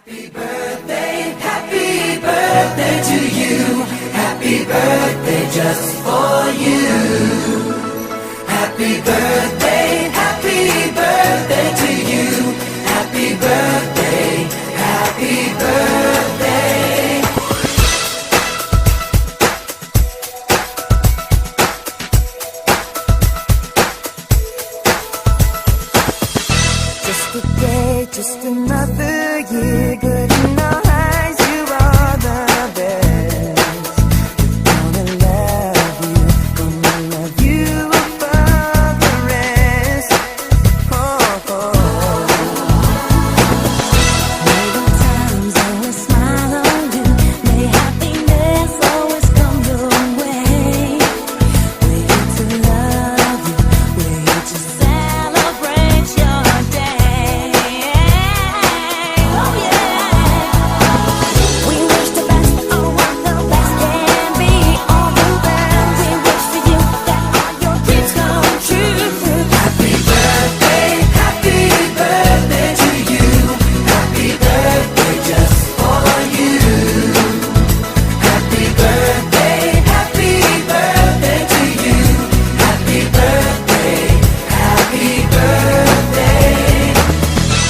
Happy birthday to you. Happy birthday just for you. Happy birthday to you. Happy birthday, happy birthday. Just a day, just another year, good in our eyes, you are the best. Gonna love you above the rest. Oh, oh. May the times always smile on you, may happiness always come your way. We're here to love you, we're here to celebrate your day. Oh yeah. We wish the best, oh what the best can be. All the best, we wish for you that all your dreams come true. Happy birthday to you. Happy birthday just for you. Happy birthday to you. Happy birthday, happy birthday.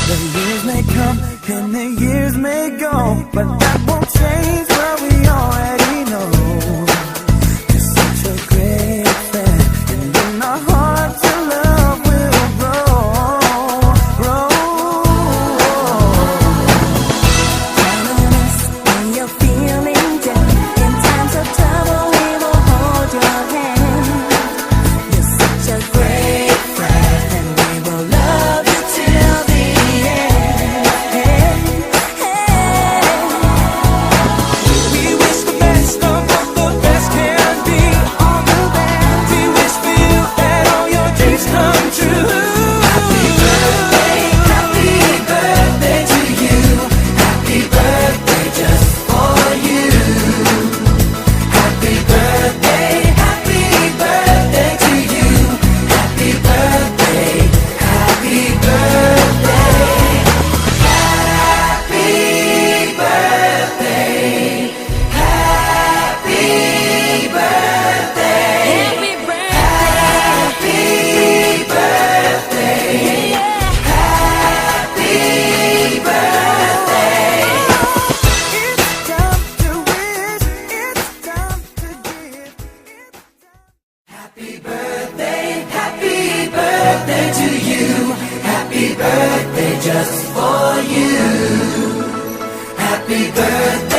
The years may come and the years may go, but that won't change what we already know. You're such a great friend, and in our hearts your love will grow. Count on us when you're feeling down. In times of trouble we will hold your hand. You're such a great friend, and we will love you till the end. We wish the best of what the best can be. All the best, we wish for you that all your dreams come true. Happy birthday to you. Happy birthday just for you. Happy birthday to you. Happy birthday, happy birthday. Happy birthday, happy birthday. Happy birthday. Happy birthday. It's time to wish, it's time to give. Happy birthday to you. Happy birthday just for you. Happy birthday.